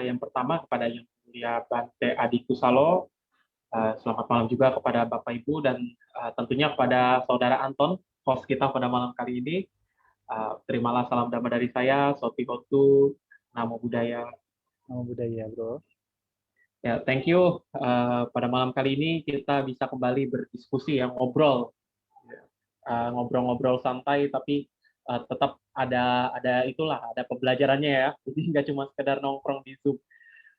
Yang pertama kepada Yang Mulia Bante Adi Kusalo, selamat malam juga kepada Bapak Ibu dan tentunya kepada Saudara Anton, host kita pada malam kali ini. Terimalah salam damai dari saya, Soti Hotu, Namo Buddhaya. Namo Buddhaya, bro. Ya, thank you. Pada malam kali ini kita bisa kembali berdiskusi, ngobrol-ngobrol santai, tapi tetap ada pembelajarannya ya. Jadi nggak cuma sekedar nongkrong di Zoom.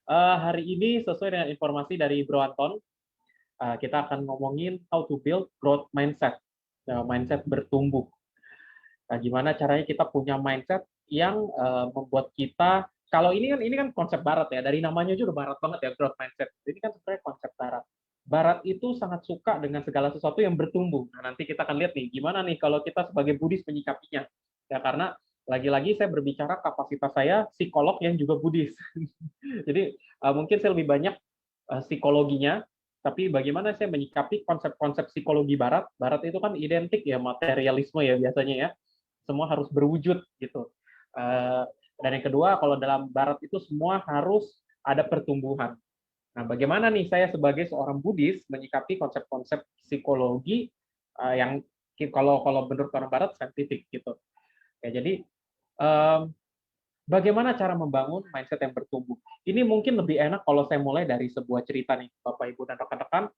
Hari ini sesuai dengan informasi dari Bro Anton, kita akan ngomongin how to build growth mindset, mindset bertumbuh. Nah, gimana caranya kita punya mindset yang membuat kita, kalau ini kan konsep Barat ya, dari namanya juga udah Barat banget ya, growth mindset. Ini kan sebenarnya konsep Barat. Barat itu sangat suka dengan segala sesuatu yang bertumbuh. Nah, nanti kita akan lihat nih, gimana nih kalau kita sebagai Buddhis menyikapinya. Ya, karena lagi-lagi saya berbicara kapasitas saya psikolog yang juga Buddhis. Jadi mungkin saya lebih banyak psikologinya, tapi bagaimana saya menyikapi konsep-konsep psikologi Barat. Barat itu kan identik ya materialisme ya biasanya ya, semua harus berwujud gitu. Dan yang kedua, kalau dalam Barat itu semua harus ada pertumbuhan. Nah, bagaimana nih saya sebagai seorang Buddhis menyikapi konsep-konsep psikologi yang kalau menurut orang Barat saintifik gitu. Ya, jadi bagaimana cara membangun mindset yang bertumbuh? Ini mungkin lebih enak kalau saya mulai dari sebuah cerita nih, Bapak Ibu dan rekan-rekan.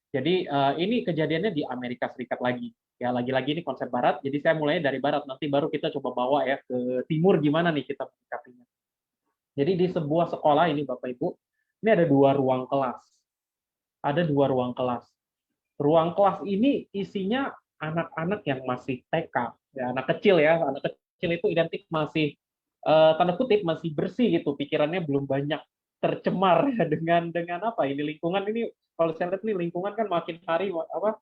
Jadi ini kejadiannya di Amerika Serikat lagi. Ya, lagi-lagi ini konsep Barat, jadi saya mulai dari Barat, nanti baru kita coba bawa ya ke Timur gimana nih kita menyikapinya. Jadi di sebuah sekolah ini Bapak Ibu, ini ada dua ruang kelas. Ada dua ruang kelas. Ruang kelas ini isinya anak-anak yang masih TK, ya, anak kecil ya, anak kecil itu identik masih tanda kutip masih bersih gitu, pikirannya belum banyak tercemar ya, dengan apa ini lingkungan ini. Kalau saya lihat nih lingkungan kan makin hari apa,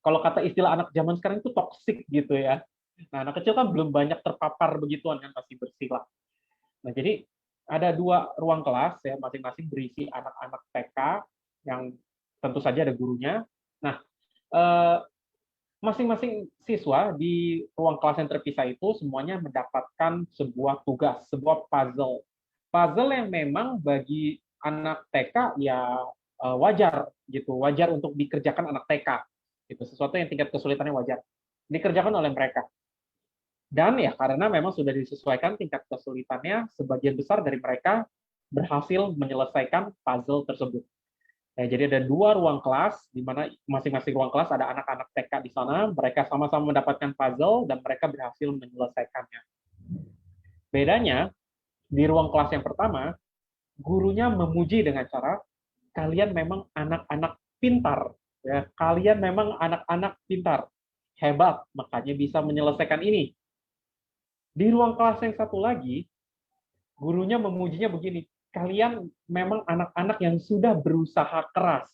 kalau kata istilah anak zaman sekarang itu toksik gitu ya. Nah, anak kecil kan belum banyak terpapar begituan kan, masih bersih lah. Nah, jadi ada dua ruang kelas ya, masing-masing berisi anak-anak TK yang tentu saja ada gurunya. Nah, masing-masing siswa di ruang kelas yang terpisah itu semuanya mendapatkan sebuah tugas, sebuah puzzle. Puzzle yang memang bagi anak TK ya wajar gitu, wajar untuk dikerjakan anak TK. Gitu, sesuatu yang tingkat kesulitannya wajar. Dikerjakan oleh mereka. Dan ya karena memang sudah disesuaikan tingkat kesulitannya, sebagian besar dari mereka berhasil menyelesaikan puzzle tersebut. Ya, jadi ada dua ruang kelas, di mana masing-masing ruang kelas ada anak-anak TK di sana, mereka sama-sama mendapatkan puzzle dan mereka berhasil menyelesaikannya. Bedanya, di ruang kelas yang pertama, gurunya memuji dengan cara, kalian memang anak-anak pintar, ya, kalian memang anak-anak pintar, hebat, makanya bisa menyelesaikan ini. Di ruang kelas yang satu lagi, gurunya memujinya begini, kalian memang anak-anak yang sudah berusaha keras,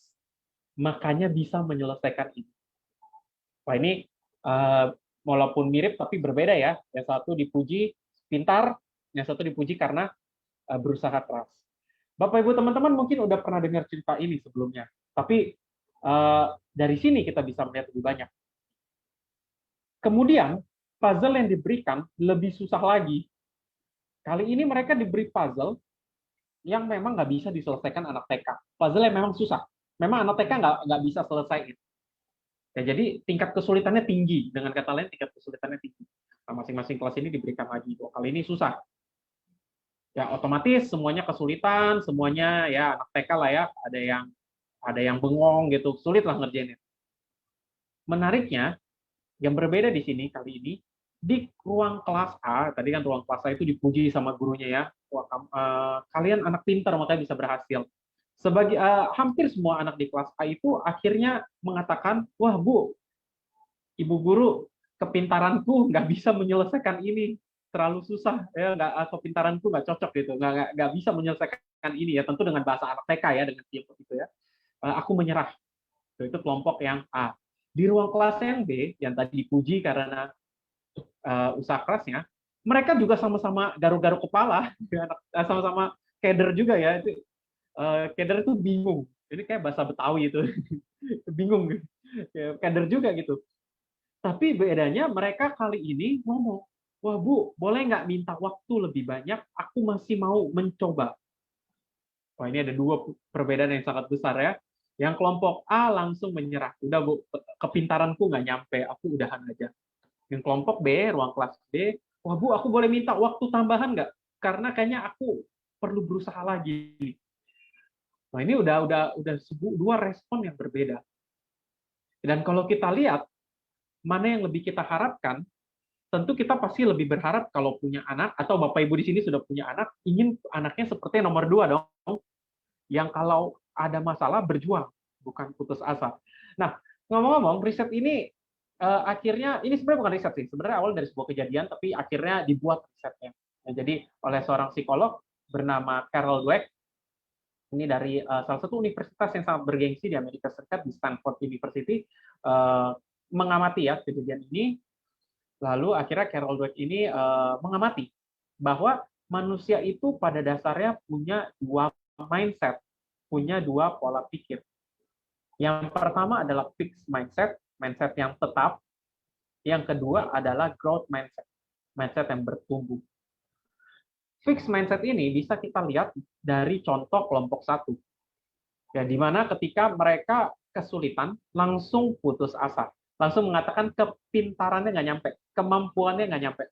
makanya bisa menyelesaikan ini. Wah, ini walaupun mirip tapi berbeda ya. Yang satu dipuji pintar, yang satu dipuji karena berusaha keras. Bapak Ibu teman-teman mungkin udah pernah dengar cerita ini sebelumnya, tapi dari sini kita bisa melihat lebih banyak. Kemudian puzzle yang diberikan lebih susah lagi. Kali ini mereka diberi puzzle yang memang nggak bisa diselesaikan anak TK. Puzzle yang memang susah. Memang anak TK nggak bisa selesai. Ya, jadi tingkat kesulitannya tinggi. Dengan kata lain, tingkat kesulitannya tinggi. Nah, masing-masing kelas ini diberikan lagi. Oh, kali ini susah. Ya, otomatis semuanya kesulitan, semuanya ya anak TK lah ya. Ada yang bengong gitu, sulit lah ngerjainnya. Menariknya, yang berbeda di sini kali ini, di ruang kelas A, tadi kan ruang kelas A itu dipuji sama gurunya ya, wah, kalian anak pintar makanya bisa berhasil. Sebagai hampir semua anak di kelas A itu akhirnya mengatakan, wah Bu, Ibu Guru, kepintaranku nggak bisa menyelesaikan ini, terlalu susah ya, kepintaranku nggak cocok gitu, nggak bisa menyelesaikan ini ya, tentu dengan bahasa anak TK ya, dengan tipe itu ya, aku menyerah. Itu kelompok yang A. Di ruang kelas yang B, yang tadi dipuji karena usaha kerasnya, mereka juga sama-sama garuk-garuk kepala, sama-sama keder juga ya. Itu, keder itu bingung. Ini kayak bahasa Betawi itu, bingung. Keder juga gitu. Tapi bedanya mereka kali ini ngomong, wah Bu, boleh nggak minta waktu lebih banyak? Aku masih mau mencoba. Wah, ini ada dua perbedaan yang sangat besar ya. Yang kelompok A langsung menyerah. Udah Bu, kepintaranku nggak nyampe, aku udahan aja. Yang kelompok B, ruang kelas B, wah Bu, aku boleh minta waktu tambahan nggak? Karena kayaknya aku perlu berusaha lagi. Nah, ini udah dua respon yang berbeda. Dan kalau kita lihat mana yang lebih kita harapkan, tentu kita pasti lebih berharap kalau punya anak atau Bapak Ibu di sini sudah punya anak, ingin anaknya seperti nomor 2 dong, yang kalau ada masalah berjuang, bukan putus asa. Nah, ngomong-ngomong, riset ini akhirnya ini sebenarnya bukan riset sih, sebenarnya awal dari sebuah kejadian, tapi akhirnya dibuat risetnya. Nah, jadi oleh seorang psikolog bernama Carol Dweck, ini dari salah satu universitas yang sangat bergengsi di Amerika Serikat, di Stanford University, mengamati ya kejadian ini. Lalu akhirnya Carol Dweck ini mengamati bahwa manusia itu pada dasarnya punya dua mindset, punya dua pola pikir. Yang pertama adalah fixed mindset, mindset yang tetap. Yang kedua adalah growth mindset, mindset yang bertumbuh. Fixed mindset ini bisa kita lihat dari contoh kelompok satu, ya, di mana ketika mereka kesulitan langsung putus asa, langsung mengatakan kepintarannya nggak nyampe, kemampuannya nggak nyampe.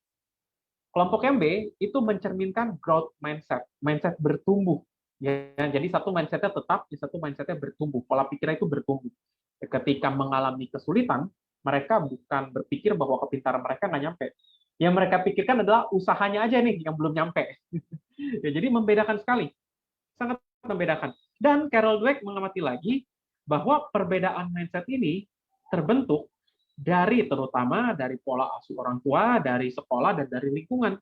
Kelompok yang B itu mencerminkan growth mindset, mindset bertumbuh. Ya, jadi satu mindsetnya tetap, satu mindsetnya bertumbuh, pola pikirnya itu bertumbuh. Ketika mengalami kesulitan, mereka bukan berpikir bahwa kepintaran mereka nggak nyampe. Yang mereka pikirkan adalah usahanya aja nih yang belum nyampe. Ya, jadi membedakan sekali, sangat membedakan. Dan Carol Dweck mengamati lagi bahwa perbedaan mindset ini terbentuk terutama dari pola asuh orang tua, dari sekolah, dan dari lingkungan.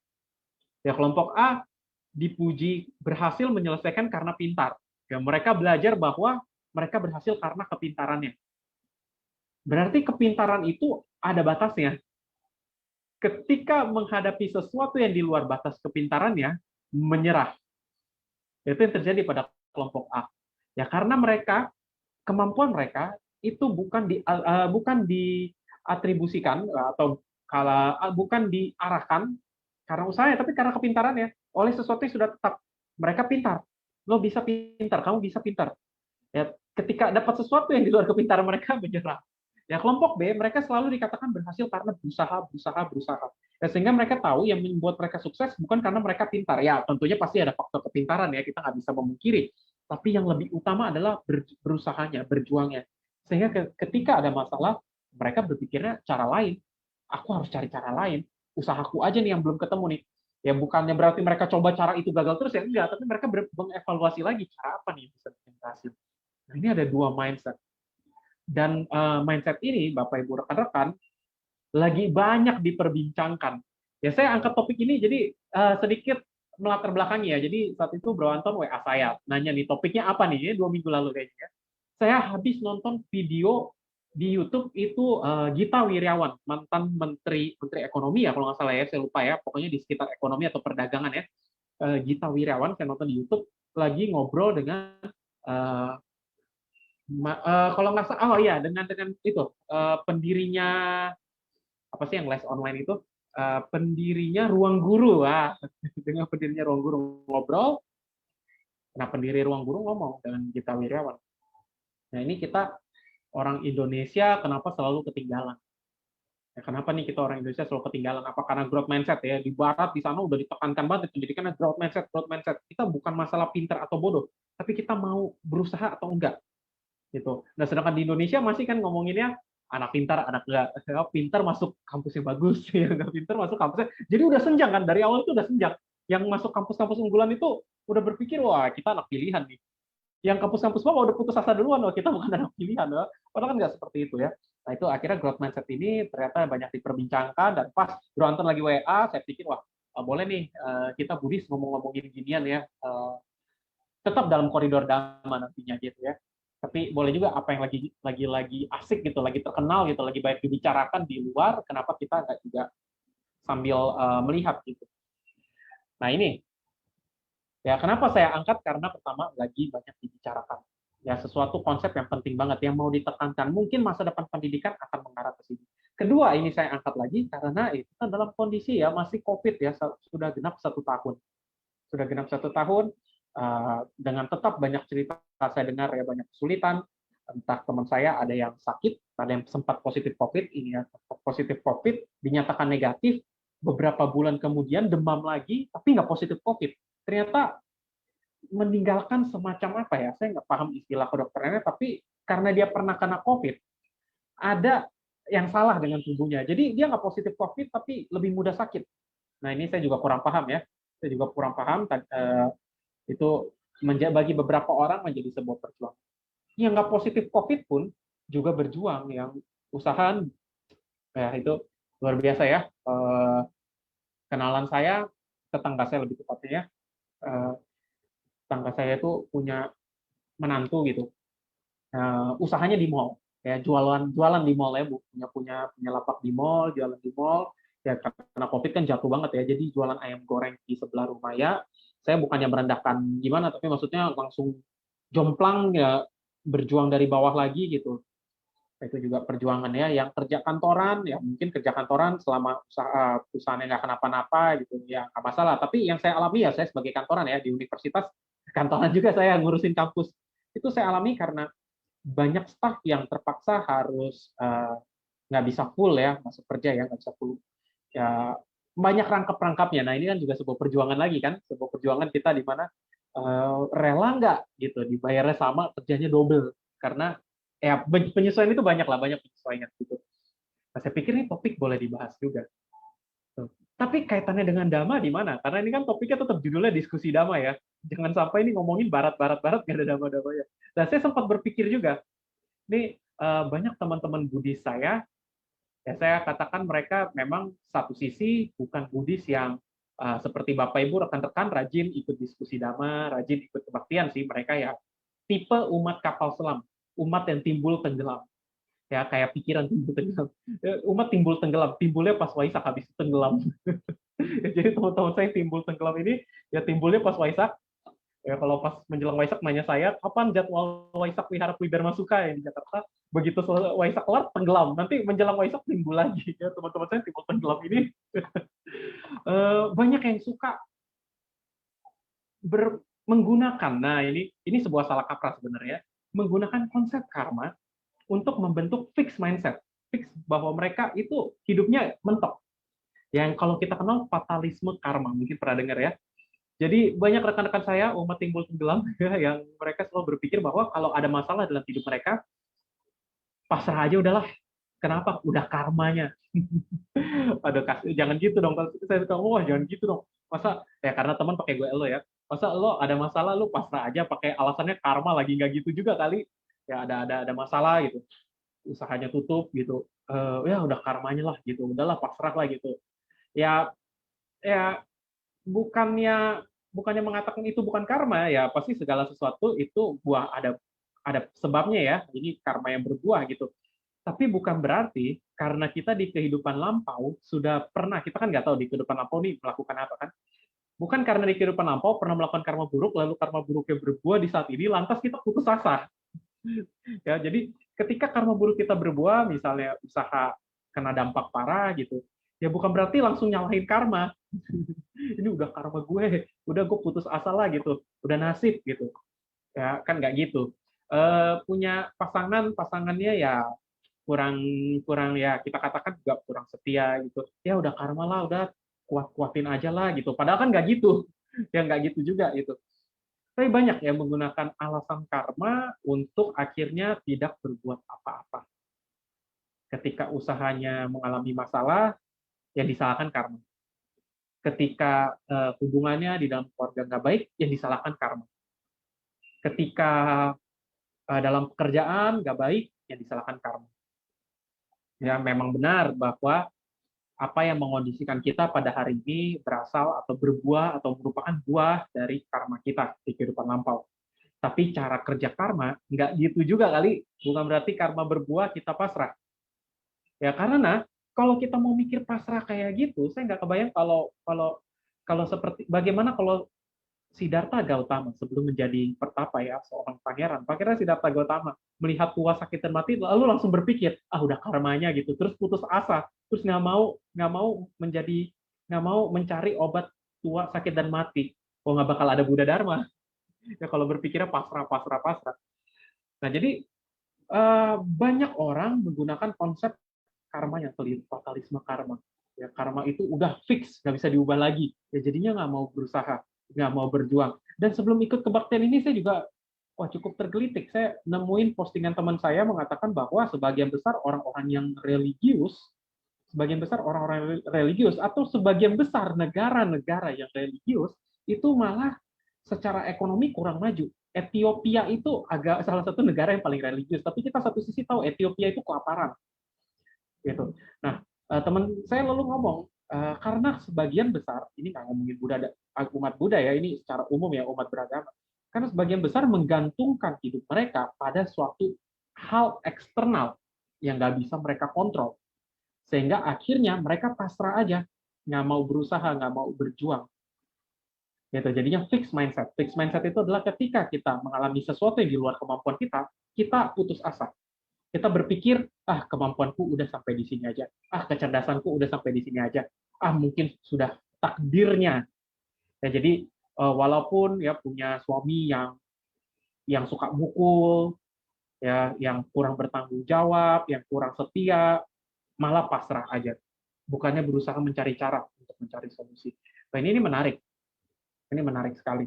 Ya, kelompok A dipuji berhasil menyelesaikan karena pintar. Ya, mereka belajar bahwa mereka berhasil karena kepintarannya. Berarti kepintaran itu ada batasnya. Ketika menghadapi sesuatu yang di luar batas kepintarannya, menyerah. Itu yang terjadi pada kelompok A. Ya, karena kemampuan mereka itu bukan diatribusikan atau bukan diarahkan karena usahanya, tapi karena kepintarannya oleh sesuatu yang sudah tetap. Mereka pintar, lo bisa pintar, kamu bisa pintar. Ya, ketika dapat sesuatu yang di luar kepintaran mereka menyerah. Ya, kelompok B mereka selalu dikatakan berhasil karena berusaha. Ya, sehingga mereka tahu yang membuat mereka sukses bukan karena mereka pintar. Ya, tentunya pasti ada faktor kepintaran ya, kita nggak bisa memungkiri. Tapi yang lebih utama adalah berusahanya, berjuangnya. Sehingga ketika ada masalah, mereka berpikirnya cara lain. Aku harus cari cara lain. Usahaku aja nih yang belum ketemu nih. Ya, bukannya berarti mereka coba cara itu gagal terus ya, enggak. Tapi mereka mengevaluasi lagi cara apa nih yang bisa bikin berhasil. Nah, ini ada dua mindset. Dan mindset ini, Bapak Ibu rekan-rekan, lagi banyak diperbincangkan. Ya, saya angkat topik ini jadi sedikit melatar belakangi ya. Jadi saat itu Bro Anton WA saya, nanya nih topiknya apa nih? Ini 2 minggu lalu kayaknya. Saya habis nonton video di YouTube itu Gita Wirjawan, mantan Menteri Ekonomi ya kalau nggak salah ya, saya lupa ya. Pokoknya di sekitar ekonomi atau perdagangan ya. Gita Wirjawan, saya nonton di YouTube lagi ngobrol dengan kalau nggak salah, oh iya, dengan itu pendirinya apa sih yang les online itu, pendirinya Ruang Guru, dengan pendirinya Ruang Guru ngobrol. Nah, pendiri Ruang Guru ngomong dengan Gita Wirjawan. Nah, ini kita orang Indonesia kenapa selalu ketinggalan? Ya, kenapa nih kita orang Indonesia selalu ketinggalan? Apa karena growth mindset ya? Di Barat di sana udah ditekankan banget pendidikan growth mindset, growth mindset. Kita bukan masalah pintar atau bodoh, tapi kita mau berusaha atau enggak. Gitu. Nah, sedangkan di Indonesia masih kan ngomonginnya anak pintar, anak nggak pintar masuk kampus yang bagus, ya nggak pintar masuk kampusnya. Jadi udah senjang kan dari awal itu udah senjang. Yang masuk kampus-kampus unggulan itu udah berpikir wah kita anak pilihan nih. Yang kampus-kampus bawah udah putus asa duluan, wah kita bukan anak pilihan, wah. Padahal kan nggak seperti itu ya. Nah itu akhirnya growth mindset ini ternyata banyak diperbincangkan dan pas Bro Anton lagi WA, saya pikir wah boleh nih kita Budis ngomong-ngomongin ginian ya. Tetap dalam koridor dhamma nantinya gitu ya. Tapi boleh juga apa yang lagi asik gitu, lagi terkenal gitu, lagi banyak dibicarakan di luar, kenapa kita nggak juga sambil melihat gitu. Nah ini, ya kenapa saya angkat, karena pertama lagi banyak dibicarakan. Ya sesuatu konsep yang penting banget, yang mau ditekankan. Mungkin masa depan pendidikan akan mengarah ke sini. Kedua, ini saya angkat lagi karena itu dalam kondisi ya masih COVID ya, sudah genap 1 tahun. Sudah genap 1 tahun, dengan tetap banyak cerita saya dengar ya, banyak kesulitan, entah teman saya ada yang sakit, ada yang sempat positif COVID, ini ya positif COVID, dinyatakan negatif, beberapa bulan kemudian demam lagi, tapi nggak positif COVID. Ternyata meninggalkan semacam apa ya, saya nggak paham istilah kedokterannya, tapi karena dia pernah kena COVID, ada yang salah dengan tubuhnya. Jadi dia nggak positif COVID, tapi lebih mudah sakit. Nah ini saya juga kurang paham ya. Saya juga kurang paham. Itu bagi beberapa orang menjadi sebuah perjuangan. Yang nggak positif COVID pun juga berjuang, yang usahaan, ya itu luar biasa ya. Kenalan saya, tetangga saya lebih tepatnya ya, tetangga saya itu punya menantu gitu, usahanya di mall, ya jualan di mall ya, Bu, punya lapak di mall, jualan di mall. Ya karena COVID kan jatuh banget ya, jadi jualan ayam goreng di sebelah rumah ya. Saya bukannya merendahkan gimana, tapi maksudnya langsung jomplang ya, berjuang dari bawah lagi gitu. Itu juga perjuangan ya. Yang kerja kantoran ya mungkin kerja kantoran selama perusahaannya nggak kenapa-napa gitu ya nggak masalah. Tapi yang saya alami ya, saya sebagai kantoran ya di universitas, kantoran juga saya ngurusin kampus, itu saya alami karena banyak staf yang terpaksa harus nggak bisa full ya masuk kerja, ya nggak bisa full ya, banyak rangkap-rangkapnya. Nah ini kan juga sebuah perjuangan lagi kan, sebuah perjuangan kita di mana rela nggak gitu dibayarnya sama, kerjanya double, karena ya penyesuaian itu banyak lah, banyak penyesuaian gitu. Nah, saya pikir ini topik boleh dibahas juga. Tuh. Tapi kaitannya dengan dhamma di mana? Karena ini kan topiknya tetap judulnya diskusi dhamma ya. Jangan sampai ini ngomongin barat-barat nggak ada dhamma-dhammanya. Nah saya sempat berpikir juga, ini banyak teman-teman Buddhis saya, ya saya katakan mereka memang satu sisi bukan Buddhis yang seperti Bapak Ibu rekan-rekan rajin ikut diskusi dhamma, rajin ikut kebaktian sih, mereka ya tipe umat kapal selam, umat yang timbul tenggelam. Ya kayak pikiran timbul tenggelam. Umat timbul tenggelam, timbulnya pas Waisak, habis itu tenggelam. Jadi teman-teman saya timbul tenggelam ini ya timbulnya pas Waisak. Ya, kalau pas menjelang Waisak nanya saya, kapan jadwal Waisak Wihara Dharma Suka ya di Jakarta? Begitu Waisak kelar, tenggelam. Nanti menjelang Waisak timbul lagi. Ya, teman-teman saya timbul tenggelam ini banyak yang suka menggunakan. Nah, ini sebuah salah kaprah sebenarnya. Menggunakan konsep karma untuk membentuk fixed mindset. Fix bahwa mereka itu hidupnya mentok. Yang kalau kita kenal fatalisme karma, mungkin pernah dengar ya. Jadi banyak rekan-rekan saya umat timbul tenggelam ya, yang mereka selalu berpikir bahwa kalau ada masalah dalam hidup mereka, pasrah aja udahlah. Kenapa? Udah karmanya. Aduh, jangan gitu dong. Saya bilang, wah jangan gitu dong. Masa ya karena teman pakai gue lo ya. Masa lo ada masalah lo pasrah aja pakai alasannya karma, lagi nggak gitu juga kali. Ya ada masalah gitu. Usahanya tutup gitu. Ya udah karmanya lah gitu. Udahlah pasrah lah gitu. Ya ya bukannya mengatakan itu bukan karma, ya pasti segala sesuatu itu buah, ada sebabnya ya, ini karma yang berbuah gitu. Tapi bukan berarti karena kita di kehidupan lampau sudah pernah, kita kan nggak tahu di kehidupan lampau nih melakukan apa kan, bukan karena di kehidupan lampau pernah melakukan karma buruk lalu karma buruknya berbuah di saat ini lantas kita putus asa. Ya jadi ketika karma buruk kita berbuah, misalnya usaha kena dampak parah gitu, ya bukan berarti langsung nyalahin karma. Ini udah karma gue, udah gue putus asa lah gitu, udah nasib gitu. Ya kan nggak gitu. Punya pasangannya ya kurang kurang ya kita katakan juga kurang setia gitu. Ya udah karma lah, udah kuatin aja lah gitu. Padahal kan nggak gitu. Ya nggak gitu juga gitu. Tapi banyak yang menggunakan alasan karma untuk akhirnya tidak berbuat apa-apa. Ketika usahanya mengalami masalah, ya disalahkan karma. Ketika hubungannya di dalam keluarga nggak baik, yang disalahkan karma. Ketika dalam pekerjaan nggak baik, yang disalahkan karma. Ya memang benar bahwa apa yang mengondisikan kita pada hari ini berasal atau berbuah atau merupakan buah dari karma kita di kehidupan lampau. Tapi cara kerja karma nggak gitu juga kali. Bukan berarti karma berbuah kita pasrah. Ya karena kalau kita mau mikir pasrah kayak gitu, saya nggak kebayang kalau seperti bagaimana kalau Siddhartha Gautama sebelum menjadi pertapa ya seorang pangeran. Pangeran Siddhartha Gautama melihat tua sakit dan mati lalu langsung berpikir, udah karmanya gitu. Terus putus asa, terus nggak mau mencari obat tua sakit dan mati. Oh nggak bakal ada Buddha Dharma. Ya kalau berpikirnya pasrah, pasrah, pasrah. Nah, jadi banyak orang menggunakan konsep karma yang keliru, fatalisme karma. Ya, karma itu udah fix, nggak bisa diubah lagi. Ya jadinya nggak mau berusaha, nggak mau berjuang. Dan sebelum ikut kebaktian ini, saya juga cukup tergelitik. Saya nemuin postingan teman saya mengatakan bahwa sebagian besar orang-orang yang religius, sebagian besar orang-orang religius atau sebagian besar negara-negara yang religius itu malah secara ekonomi kurang maju. Ethiopia itu agak salah satu negara yang paling religius, tapi kita satu sisi tahu Ethiopia itu kelaparan, gitu. Nah, teman saya lalu ngomong karena sebagian besar ini nggak ngomongin umat Buddha ya, ini secara umum ya umat beragama. Karena sebagian besar menggantungkan hidup mereka pada suatu hal eksternal yang nggak bisa mereka kontrol, sehingga akhirnya mereka pasrah aja, nggak mau berusaha, nggak mau berjuang. Gitu. Jadinya fixed mindset. Fixed mindset itu adalah ketika kita mengalami sesuatu yang di luar kemampuan kita, kita putus asa. Kita berpikir, kemampuanku udah sampai di sini aja. Kecerdasanku udah sampai di sini aja. Mungkin sudah takdirnya. Ya, jadi walaupun ya punya suami yang suka mukul, ya yang kurang bertanggung jawab, yang kurang setia, malah pasrah aja. Bukannya berusaha mencari cara untuk mencari solusi. Nah, ini menarik. Ini menarik sekali.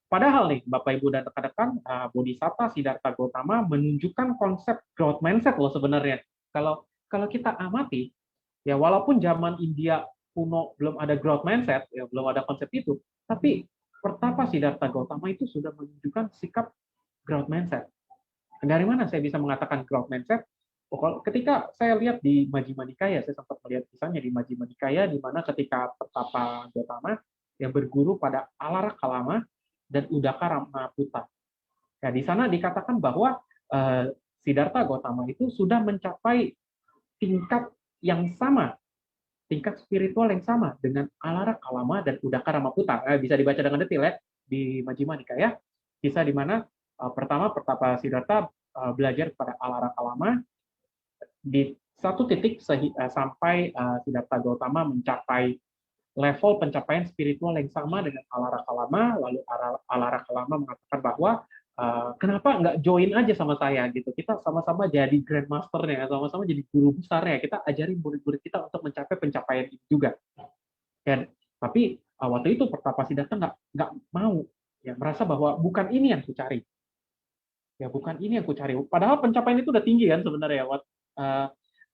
Padahal nih, Bapak Ibu dan rekan-rekan, Bodhisatta Siddhartha Gautama menunjukkan konsep growth mindset loh sebenarnya. Kalau kalau kita amati, ya walaupun zaman India kuno belum ada growth mindset, ya belum ada konsep itu, tapi pertapa Siddhartha Gautama itu sudah menunjukkan sikap growth mindset. Dari mana saya bisa mengatakan growth mindset? Ketika saya lihat di Majjhima Nikaya, saya sempat melihat kisahnya di Majjhima Nikaya, di mana ketika pertapa Gautama yang berguru pada Alara Kalama dan Udaka Ramaputa. Ya, di sana dikatakan bahwa Siddhartha Gautama itu sudah mencapai tingkat yang sama, tingkat spiritual yang sama dengan Alara Kalama dan Udaka Ramaputa. Bisa dibaca dengan detail ya di Majjhima Nikaya. Kisah di mana pertama pertapa Siddhartha belajar kepada Alara Kalama di satu titik sampai Siddhartha Gautama mencapai level pencapaian spiritual yang sama dengan Alara Kalama, lalu Alara Kalama mengatakan bahwa kenapa nggak join aja sama saya gitu, kita sama-sama jadi grandmasternya, sama-sama jadi guru besarnya, kita ajarin murid-murid kita untuk mencapai pencapaian itu juga. Dan tapi waktu itu Pertapa Siddhartha nggak mau, ya merasa bahwa bukan ini yang kucari, ya bukan ini yang kucari. Padahal pencapaian itu udah tinggi kan sebenarnya,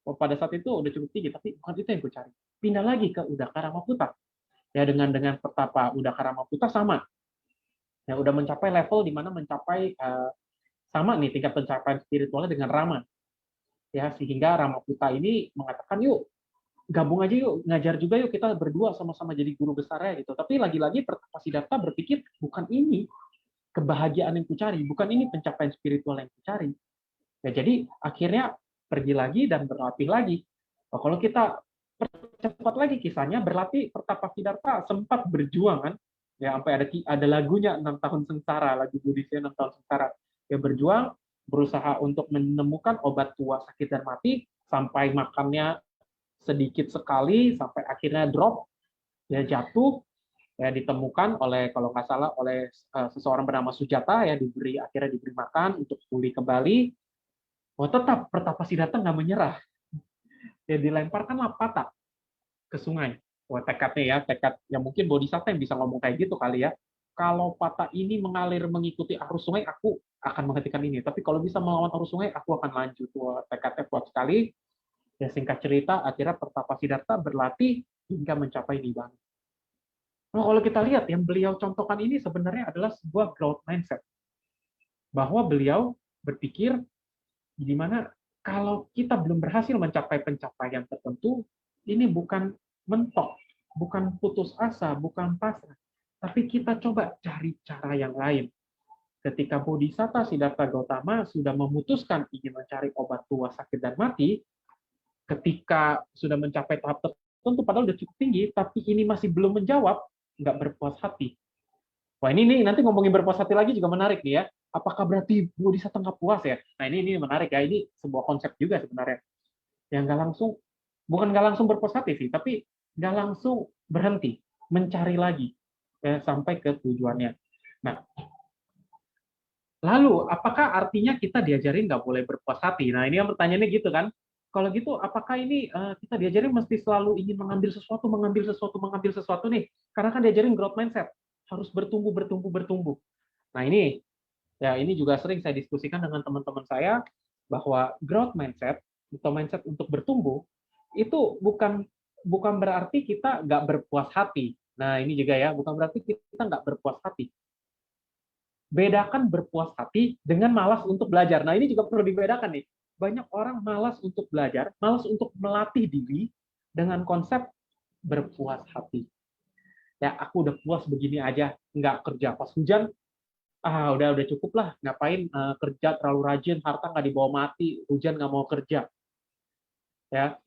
pada saat itu udah cukup tinggi, tapi bukan itu yang kucari. Pindah lagi ke Udaka Ramaputa. Ya dengan pertapa Udaka Ramaputa sama. Ya udah mencapai level di mana mencapai sama nih tingkat pencapaian spiritualnya dengan Rama. Ya sehingga Ramaputa ini mengatakan yuk gabung aja yuk, ngajar juga yuk, kita berdua sama-sama jadi guru besarnya gitu. Tapi lagi-lagi Pertapa Siddhartha berpikir bukan ini kebahagiaan yang kucari, bukan ini pencapaian spiritual yang kucari. Ya jadi akhirnya pergi lagi dan berlatih lagi. Kalau kita cepat lagi kisahnya, berlatih Pertapa Siddhartha sempat berjuang kan, ya sampai ada lagunya 6 tahun sengsara, lagu Buddhisnya 6 tahun sengsara. Ya berjuang, berusaha untuk menemukan obat tua sakit dan mati, sampai makannya sedikit sekali, sampai akhirnya drop, ya jatuh, ya ditemukan oleh kalau nggak salah oleh seseorang bernama Sujata, ya akhirnya diberi makan untuk pulih kembali. Tetap Pertapa Siddhartha nggak menyerah, ya dilemparkanlah patah ke sungai. Wah, tekadnya ya, tekad yang mungkin Bodhisatta yang bisa ngomong kayak gitu kali ya. Kalau patah ini mengalir mengikuti arus sungai, aku akan menghentikan ini. Tapi kalau bisa melawan arus sungai, aku akan lanjut. Wah, tekadnya kuat sekali. Ya singkat cerita, akhirnya Pertapa Siddhartha berlatih hingga mencapai nibbana. Nah, kalau kita lihat yang beliau contohkan ini sebenarnya adalah sebuah growth mindset. Bahwa beliau berpikir di mana kalau kita belum berhasil mencapai pencapaian tertentu, ini bukan mentok, bukan putus asa, bukan pasrah, tapi kita coba cari cara yang lain. Ketika Bodhisatta Siddhartha Gautama sudah memutuskan ingin mencari obat tua sakit dan mati, ketika sudah mencapai tahap tertentu, padahal sudah cukup tinggi, tapi ini masih belum menjawab, nggak berpuas hati. Wah ini nanti ngomongin berpuas hati lagi juga menarik nih ya. Apakah berarti Bodhisatta nggak puas ya? Nah ini menarik ya. Ini sebuah konsep juga sebenarnya. Yang nggak langsung, bukan nggak langsung berpuas hati sih, tapi nggak langsung berhenti, mencari lagi ya, sampai ke tujuannya. Nah, Lalu, apakah artinya kita diajarin nggak boleh berpuas hati? Nah, ini yang pertanyaannya gitu kan. Kalau gitu, apakah ini kita diajarin mesti selalu ingin mengambil sesuatu, mengambil sesuatu, mengambil sesuatu nih? Karena kan diajarin growth mindset, harus bertumbuh, bertumbuh, bertumbuh. Nah, ini juga sering saya diskusikan dengan teman-teman saya bahwa growth mindset atau mindset untuk bertumbuh itu bukan berarti kita nggak berpuas hati. Nah, ini juga ya, bukan berarti kita nggak berpuas hati. Bedakan berpuas hati dengan malas untuk belajar. Nah, ini juga perlu dibedakan nih. Banyak orang malas untuk belajar, malas untuk melatih diri dengan konsep berpuas hati. Ya, aku udah puas begini aja, nggak kerja. Pas hujan, udah cukup lah. Ngapain kerja terlalu rajin, harta nggak dibawa mati, hujan nggak mau kerja. Ya,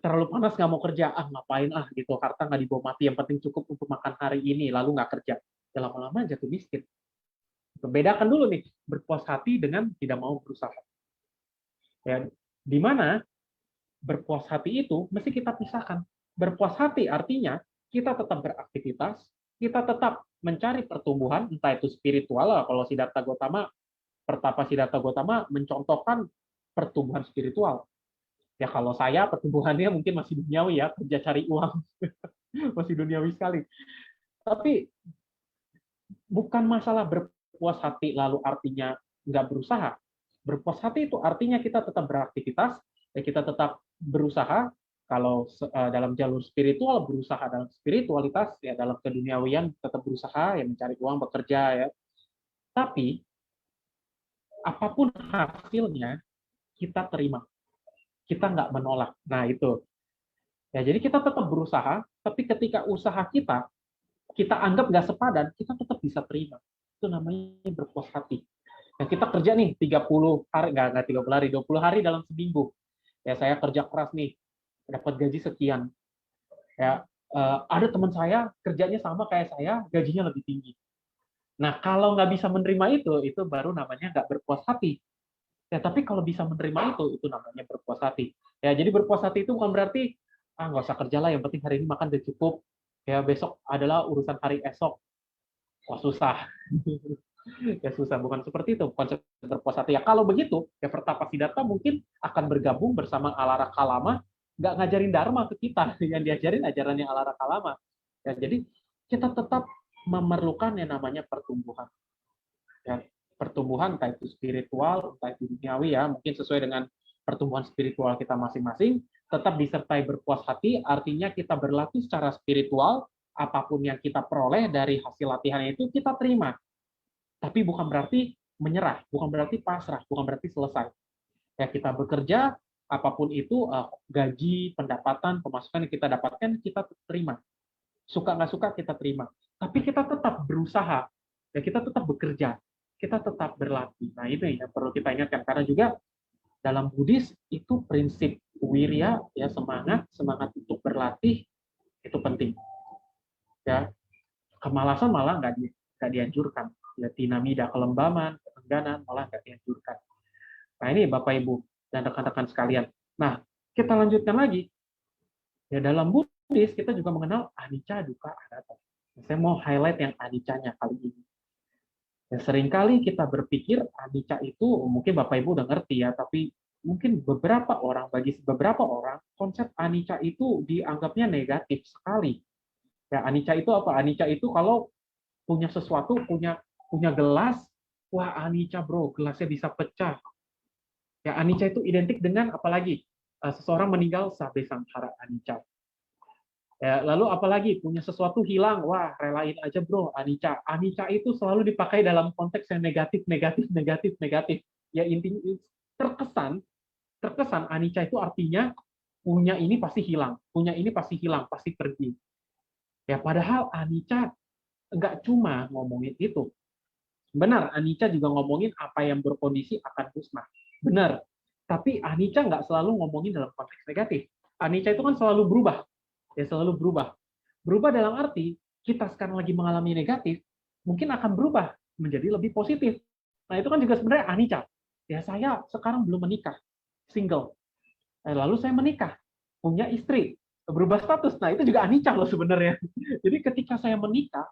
terlalu panas nggak mau kerja, ngapain gitu, harta nggak dibawa mati, yang penting cukup untuk makan hari ini, lalu nggak kerja. Ya lama-lama jatuh miskin. Bedakan dulu nih, berpuas hati dengan tidak mau berusaha. Ya, di mana berpuas hati itu mesti kita pisahkan. Berpuas hati artinya kita tetap beraktivitas, kita tetap mencari pertumbuhan, entah itu spiritual, kalau Siddhartha Gautama, Pertapa Siddhartha Gautama mencontohkan pertumbuhan spiritual. Ya kalau saya pertumbuhannya mungkin masih duniawi ya, kerja cari uang, masih duniawi sekali. Tapi bukan masalah berpuas hati lalu artinya nggak berusaha. Berpuas hati itu artinya kita tetap beraktivitas, ya kita tetap berusaha. Kalau dalam jalur spiritual, berusaha dalam spiritualitas, ya dalam keduniawian tetap berusaha, ya mencari uang, bekerja, ya. Tapi apapun hasilnya kita terima, kita nggak menolak. Nah itu. Ya jadi kita tetap berusaha, tapi ketika usaha kita anggap nggak sepadan, kita tetap bisa terima. Itu namanya berpuas hati. Nah, kita kerja nih 30 hari, nggak 30 hari, 20 hari dalam seminggu. Ya, saya kerja keras nih, dapat gaji sekian. Ya, ada teman saya kerjanya sama kayak saya, gajinya lebih tinggi. Nah, kalau nggak bisa menerima itu baru namanya nggak berpuas hati. Ya, tapi kalau bisa menerima itu namanya berpuas hati. Ya, jadi berpuas hati itu bukan berarti nggak usah kerja lah, yang penting hari ini makan udah cukup. Ya, besok adalah urusan hari esok. Wah, susah. Ya susah, bukan seperti itu konsep berpuas hati. Ya kalau begitu, ya Pertapa Siddhartha mungkin akan bergabung bersama Alara Kalama, nggak ngajarin dharma ke kita, yang diajarin ajarannya Alara Kalama. Ya, jadi kita tetap memerlukan yang namanya pertumbuhan. Ya, pertumbuhan entah itu spiritual, entah itu duniawi ya, mungkin sesuai dengan pertumbuhan spiritual kita masing-masing, tetap disertai berpuas hati, artinya kita berlatih secara spiritual, apapun yang kita peroleh dari hasil latihan itu kita terima. Tapi bukan berarti menyerah, bukan berarti pasrah, bukan berarti selesai. Ya kita bekerja, apapun itu, gaji, pendapatan, pemasukan yang kita dapatkan, kita terima. Suka nggak suka, kita terima. Tapi kita tetap berusaha, ya kita tetap bekerja, kita tetap berlatih. Nah itu yang perlu kita ingatkan, karena juga dalam Buddhis itu prinsip wirya, ya semangat untuk berlatih itu penting. Ya, kemalasan malah nggak dianjurkan. Ya, tinamida, kelembaman, keengganan, malah nggak dianjurkan. Nah ini Bapak Ibu dan rekan-rekan sekalian. Nah kita lanjutkan lagi. Ya dalam Buddhis kita juga mengenal anicca, dukkha, anatta. Saya mau highlight yang anicca-nya kali ini. Ya, seringkali kita berpikir anicca itu mungkin Bapak Ibu udah ngerti ya, tapi mungkin bagi beberapa orang konsep anicca itu dianggapnya negatif sekali. Ya anicca itu apa? Anicca itu kalau punya sesuatu, punya gelas, wah anicca bro, gelasnya bisa pecah. Ya anicca itu identik dengan apalagi seseorang meninggal sabe samsara anicca. Ya, lalu apalagi punya sesuatu hilang, wah relain aja bro anicca. Anicca itu selalu dipakai dalam konteks yang negatif, negatif, negatif, negatif. Ya intinya terkesan anicca itu artinya punya ini pasti hilang, punya ini pasti hilang, pasti pergi. Ya padahal anicca nggak cuma ngomongin itu. Benar, anicca juga ngomongin apa yang berkondisi akan musnah. Benar. Tapi anicca nggak selalu ngomongin dalam konteks negatif. Anicca itu kan selalu berubah. Ya, selalu berubah. Berubah dalam arti, kita sekarang lagi mengalami negatif, mungkin akan berubah menjadi lebih positif. Nah, itu kan juga sebenarnya anicca. Ya, saya sekarang belum menikah, single. Lalu saya menikah, punya istri, berubah status. Nah, itu juga anicca loh sebenarnya. Jadi ketika saya menikah,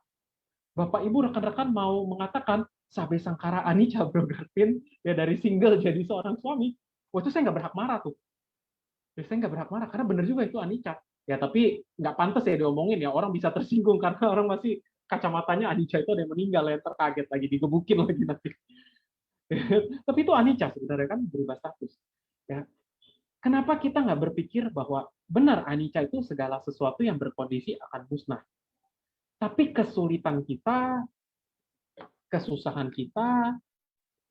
Bapak Ibu rekan-rekan mau mengatakan Sabe Sangkara Anicca Bro Garvin, ya dari single jadi seorang suami. Wah, itu saya nggak berhak marah tuh. Ya, saya nggak berhak marah, karena bener juga itu Anicca. Ya, tapi nggak pantas ya diomongin ya, orang bisa tersinggung karena orang masih kacamatanya Anicca itu ada yang meninggal, ya terkaget lagi, digebukin lagi nanti. Tapi itu Anicca sebenarnya kan berubah status. Ya, kenapa kita nggak berpikir bahwa benar Anicca itu segala sesuatu yang berkondisi akan musnah. Tapi kesulitan kita, kesusahan kita,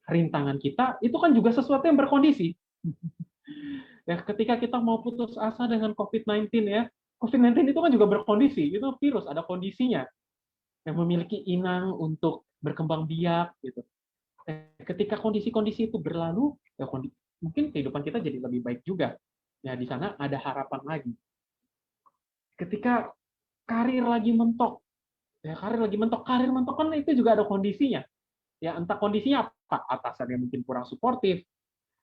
rintangan kita, itu kan juga sesuatu yang berkondisi. Ya, ketika kita mau putus asa dengan COVID-19 ya, COVID-19 itu kan juga berkondisi, itu virus, ada kondisinya yang memiliki inang untuk berkembang biak gitu. Ketika kondisi-kondisi itu berlalu, ya mungkin kehidupan kita jadi lebih baik juga. Ya, di sana ada harapan lagi. Ketika karir lagi mentok, ya karir mentok kan itu juga ada kondisinya. Ya, entah kondisinya apa, atasannya mungkin kurang suportif,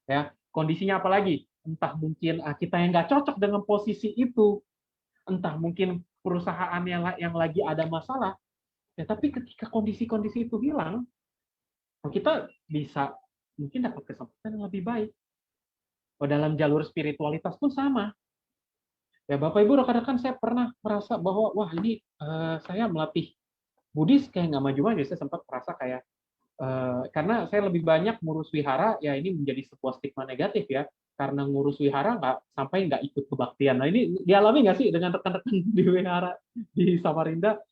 ya kondisinya apa lagi, entah mungkin kita yang nggak cocok dengan posisi itu, entah mungkin perusahaan yang lagi ada masalah, ya tapi ketika kondisi-kondisi itu hilang, kita bisa mungkin dapat kesempatan yang lebih baik. Dalam jalur spiritualitas pun sama. Ya Bapak Ibu, rekan-rekan, saya pernah merasa bahwa wah ini saya melatih Buddhis kayak nggak maju-maju. Saya sempat merasa kayak karena saya lebih banyak ngurus wihara, ya ini menjadi sebuah stigma negatif ya, karena ngurus wihara nggak ikut kebaktian. Nah ini dialami nggak sih dengan rekan-rekan di wihara di Samarinda?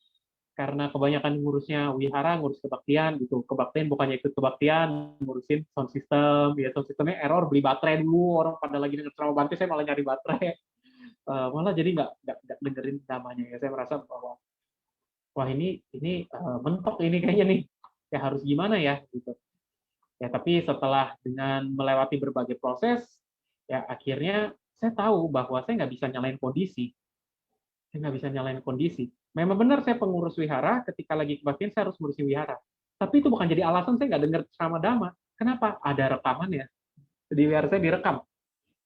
Karena kebanyakan ngurusnya wihara, ngurus kebaktian gitu. Kebaktian bukannya ikut kebaktian, ngurusin sound system, ya sound systemnya error, beli baterai dulu, orang pada lagi denger ceramah Bante, saya malah nyari baterai. Malah jadi nggak dengerin namanya ya. Saya merasa bahwa wah ini mentok ini kayaknya nih, ya harus gimana ya gitu. Ya, tapi setelah dengan melewati berbagai proses, ya akhirnya saya tahu bahwa saya nggak bisa nyalain kondisi. Saya nggak bisa nyalain kondisi. Memang benar saya pengurus wihara, ketika lagi kebaktian saya harus ngurusi wihara. Tapi itu bukan jadi alasan saya nggak dengar ceramah dhamma. Kenapa? Ada rekamannya. Di wihara saya direkam.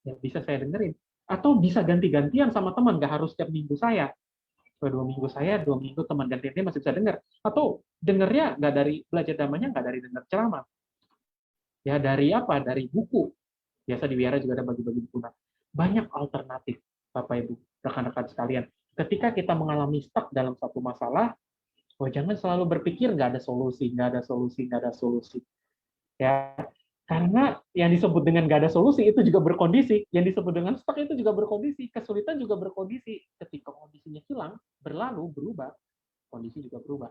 Ya, bisa saya dengerin. Atau bisa ganti-gantian sama teman, nggak harus setiap minggu saya. 2 minggu saya, 2 minggu teman gantian masih bisa dengar. Atau dengernya nggak dari belajar damanya, nggak dari dengar ceramah. Ya dari apa? Dari buku. Biasa di wihara juga ada bagi-bagi buku. Nah, banyak alternatif, Bapak Ibu, rekan-rekan sekalian. Ketika kita mengalami stuck dalam satu masalah, jangan selalu berpikir nggak ada solusi, nggak ada solusi, nggak ada solusi. Ya, karena yang disebut dengan nggak ada solusi itu juga berkondisi, yang disebut dengan stuck itu juga berkondisi, kesulitan juga berkondisi. Ketika kondisinya hilang, berlalu, berubah, kondisi juga berubah.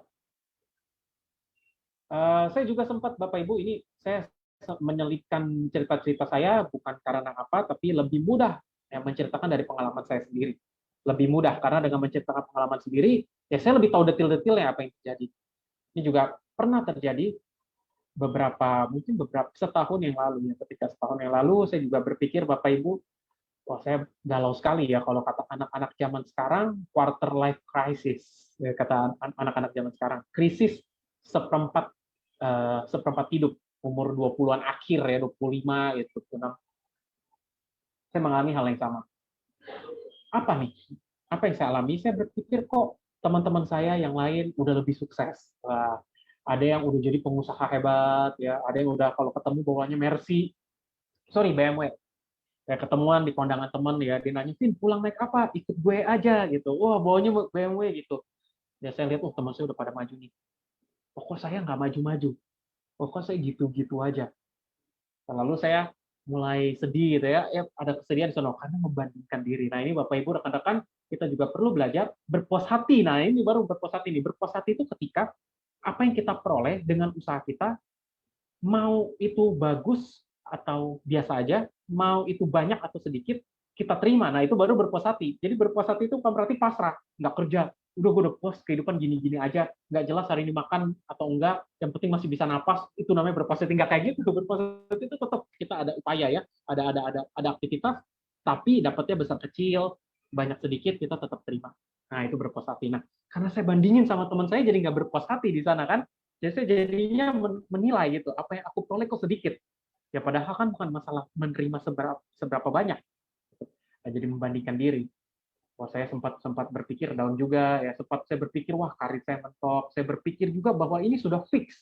Saya juga sempat, Bapak Ibu, ini saya menyelipkan cerita-cerita saya bukan karena apa, tapi lebih mudah ya, menceritakan dari pengalaman saya sendiri. Lebih mudah karena dengan menceritakan pengalaman sendiri, ya saya lebih tahu detail-detailnya apa yang terjadi. Ini juga pernah terjadi mungkin beberapa setahun yang lalu ya. Ketika setahun yang lalu saya juga berpikir, Bapak Ibu, wah saya galau sekali ya kalau kata anak-anak zaman sekarang, quarter life crisis, ya, kata anak-anak zaman sekarang, krisis seperempat seperempat hidup, umur 20-an akhir ya, 25 gitu. Saya mengalami hal yang sama. Apa nih? Apa yang saya alami? Saya berpikir kok teman-teman saya yang lain udah lebih sukses. Wah, ada yang udah jadi pengusaha hebat ya, ada yang udah kalau ketemu bawanya Mercy, sorry BMW. Ya ketemuan di kondangan teman ya, dia nanya, "Vin, pulang naik apa? Ikut gue aja," gitu. Wah, bawanya BMW gitu. Ya saya lihat, teman saya udah pada maju nih. Kok saya nggak maju-maju? Kok saya gitu-gitu aja? Lalu saya mulai sedih gitu ya, ada kesedihan di sana karena membandingkan diri. Nah ini Bapak Ibu rekan-rekan, kita juga perlu belajar berpuas hati. Nah ini baru berpuas hati nih. Berpuas hati itu ketika apa yang kita peroleh dengan usaha kita, mau itu bagus atau biasa aja, mau itu banyak atau sedikit, kita terima. Nah itu baru berpuas hati. Jadi berpuas hati itu bukan berarti pasrah, nggak kerja. Udah gue udah puas kehidupan gini-gini aja, nggak jelas hari ini makan atau enggak, yang penting masih bisa napas, itu namanya berpuas hati. Nggak kayak gitu. Berpuas hati itu tetap kita ada upaya ya, ada aktivitas, tapi dapatnya besar kecil, banyak sedikit kita tetap terima. Nah itu berpuas hati. Nah karena saya bandingin sama teman saya, jadi nggak berpuas hati di sana kan. Jadi saya jadinya menilai gitu, apa yang aku peroleh kok sedikit. Ya padahal kan bukan masalah menerima seberapa banyak. Nah, jadi membandingkan diri. Wah, saya sempat berpikir down juga ya, sempat saya berpikir wah karir saya mentok. Saya berpikir juga bahwa ini sudah fix.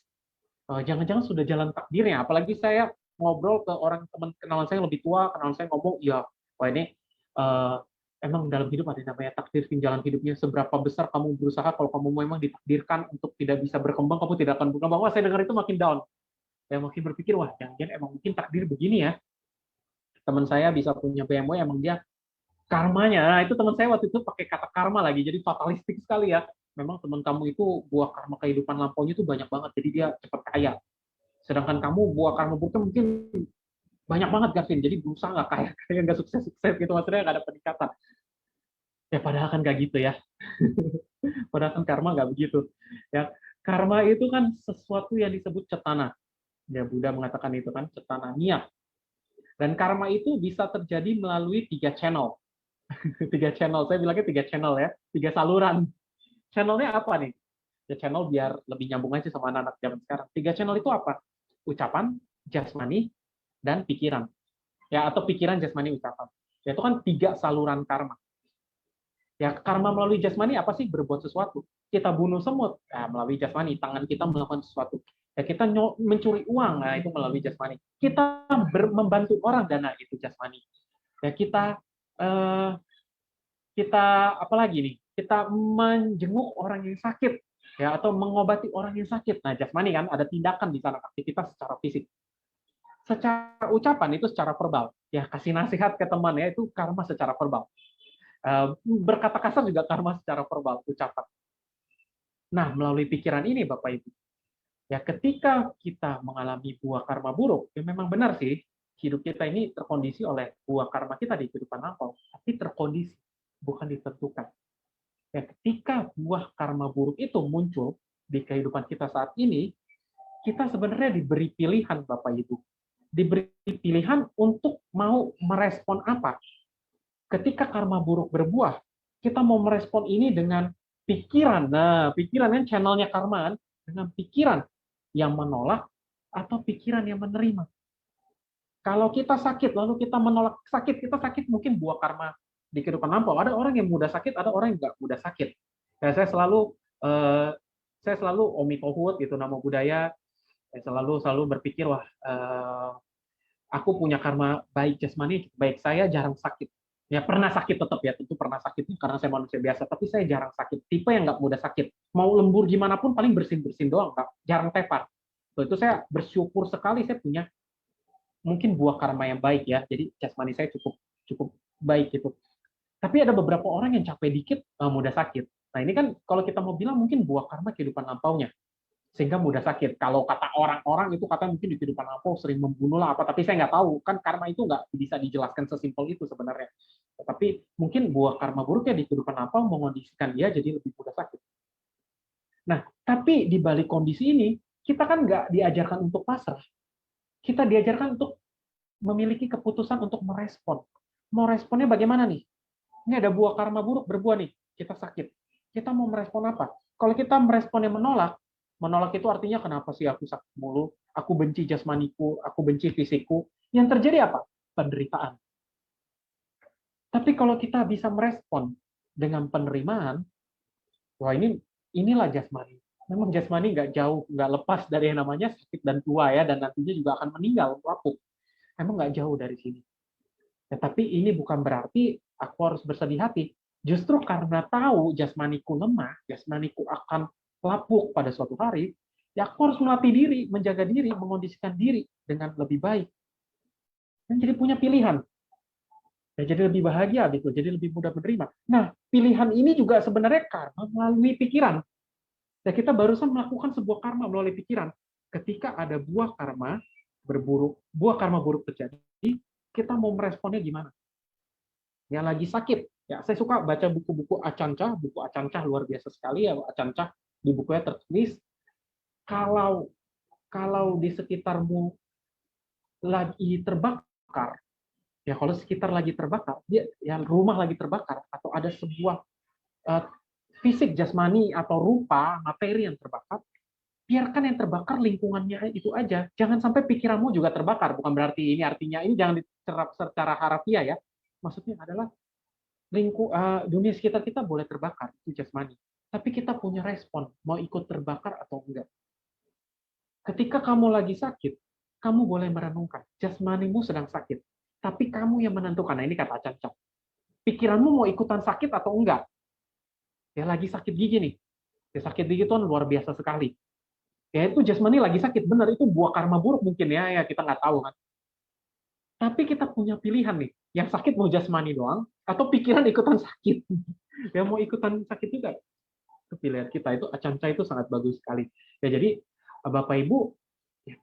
Jangan-jangan sudah jalan takdirnya. Apalagi saya ngobrol ke orang teman kenalan saya yang lebih tua, kenalan saya ngomong, ya, wah ini eh, emang dalam hidup ada namanya takdir jalan hidupnya. Seberapa besar kamu berusaha, kalau kamu memang ditakdirkan untuk tidak bisa berkembang, kamu tidak akan berkembang. Wah, saya dengar itu makin down. Ya makin berpikir, wah, jangan-jangan emang mungkin takdir begini ya. Teman saya bisa punya BMW, emang dia karmanya. Nah, itu teman saya waktu itu pakai kata karma lagi, jadi fatalistik sekali ya. Memang teman kamu itu buah karma kehidupan lampaunya itu banyak banget, jadi dia cepat kaya. Sedangkan kamu buah karma buruknya mungkin banyak banget, Gavin. Jadi berusaha nggak kaya, kayak nggak sukses-sukses gitu, maksudnya nggak ada peningkatan. Ya padahal kan nggak gitu ya. Padahal kan karma nggak begitu. Ya, karma itu kan sesuatu yang disebut cetana. Ya, Buddha mengatakan itu kan, cetana niat. Dan karma itu bisa terjadi melalui 3 channel. 3 channel, saya bilangnya 3 channel ya, 3 saluran. Channelnya apa nih? Ya channel biar lebih nyambung aja sama anak-anak zaman sekarang. 3 channel itu apa? Ucapan, jasmani, dan pikiran. Ya, atau pikiran, jasmani, ucapan. Ya, itu kan 3 saluran karma. Ya, karma melalui jasmani apa sih? Berbuat sesuatu. Kita bunuh semut, ya, melalui jasmani. Tangan kita melakukan sesuatu. Ya, kita mencuri uang, nah itu melalui jasmani. Kita membantu orang, dana, itu jasmani. Ya, eh, kita apa lagi nih? Kita menjenguk orang yang sakit, ya, atau mengobati orang yang sakit. Nah, jasmani kan ada tindakan di sana, aktivitas secara fisik. Secara ucapan itu secara verbal. Ya, kasih nasihat ke teman ya, itu karma secara verbal. Berkata kasar juga karma secara verbal, ucapan. Nah, melalui pikiran ini Bapak Ibu, ya ketika kita mengalami buah karma buruk, ya memang benar sih, hidup kita ini terkondisi oleh buah karma kita di kehidupan lampau, tapi terkondisi, bukan ditentukan. Ya, ketika buah karma buruk itu muncul di kehidupan kita saat ini, kita sebenarnya diberi pilihan Bapak Ibu. Diberi pilihan untuk mau merespon apa. Ketika karma buruk berbuah, kita mau merespon ini dengan pikiran. Nah, pikiran kan channelnya karma, dengan pikiran yang menolak atau pikiran yang menerima. Kalau kita sakit, lalu kita menolak sakit, kita sakit mungkin buah karma di kehidupan lampau. Ada orang yang mudah sakit, ada orang yang nggak mudah sakit. Ya, eh, saya selalu omitohut gitu nama budaya. Saya selalu berpikir, wah, aku punya karma baik jasmani, baik saya jarang sakit. Ya pernah sakit tetap ya, tentu pernah sakit karena saya manusia biasa, tapi saya jarang sakit. Tipe yang nggak mudah sakit. Mau lembur gimana pun paling bersin-bersin doang, Pak. Jarang tepar. Itu saya bersyukur sekali saya punya mungkin buah karma yang baik ya. Jadi jasmani saya cukup cukup baik gitu. Tapi ada beberapa orang yang capek dikit mudah sakit. Nah ini kan kalau kita mau bilang mungkin buah karma kehidupan lampaunya sehingga mudah sakit. Kalau kata orang-orang itu kata mungkin di kehidupan lampau sering membunuh lah apa, tapi saya nggak tahu. Kan karma itu nggak bisa dijelaskan sesimpel itu sebenarnya. Tapi mungkin buah karma buruknya di kehidupan lampau mengondisikan dia jadi lebih mudah sakit. Nah, tapi di balik kondisi ini, kita kan nggak diajarkan untuk pasrah. Kita diajarkan untuk memiliki keputusan untuk merespon. Mau responnya bagaimana nih? Ini ada buah karma buruk berbuah nih, kita sakit. Kita mau merespon apa? Kalau kita meresponnya menolak, menolak itu artinya kenapa sih aku sakit mulu, aku benci jasmaniku, aku benci fisikku. Yang terjadi apa? Penderitaan. Tapi kalau kita bisa merespon dengan penerimaan, wah inilah jasmani. Memang jasmani nggak jauh, nggak lepas dari yang namanya sakit dan tua ya, dan nantinya juga akan meninggal, lapuk. Emang nggak jauh dari sini. Ya, tapi ini bukan berarti aku harus bersedih hati. Justru karena tahu jasmaniku lemah, jasmaniku akan lapuk pada suatu hari, ya aku harus melatih diri, menjaga diri, mengondisikan diri dengan lebih baik. Dan jadi punya pilihan. Ya, jadi lebih bahagia gitu, jadi lebih mudah menerima. Nah, pilihan ini juga sebenarnya karma melalui pikiran. Ya, kita barusan melakukan sebuah karma melalui pikiran. Ketika ada buah karma buruk terjadi, kita mau meresponnya gimana? Yang lagi sakit. Ya, saya suka baca buku-buku Acanca, buku Acanca luar biasa sekali ya, Acanca di bukunya tertulis kalau kalau di sekitarmu lagi terbakar, ya kalau sekitar lagi terbakar, ya rumah lagi terbakar atau ada sebuah uh, fisik jasmani atau rupa materi yang terbakar, biarkan yang terbakar lingkungannya itu aja. Jangan sampai pikiranmu juga terbakar. Bukan berarti ini artinya ini jangan diterap secara harafiah ya. Maksudnya adalah dunia sekitar kita boleh terbakar, itu jasmani. Tapi kita punya respon, mau ikut terbakar atau enggak. Ketika kamu lagi sakit, kamu boleh merenungkan, jasmanimu sedang sakit, tapi kamu yang menentukan. Nah, ini kata Caca. Pikiranmu mau ikutan sakit atau enggak? Ya lagi sakit gigi nih. Ya, sakit gigi itu kan luar biasa sekali. Ya itu jasmani lagi sakit, benar itu buah karma buruk mungkin ya kita nggak tahu kan. Tapi kita punya pilihan nih, yang sakit mau jasmani doang, atau pikiran ikutan sakit. Yang mau ikutan sakit juga. Itu pilihan kita, itu Acanca itu sangat bagus sekali. Ya jadi Bapak Ibu, ya,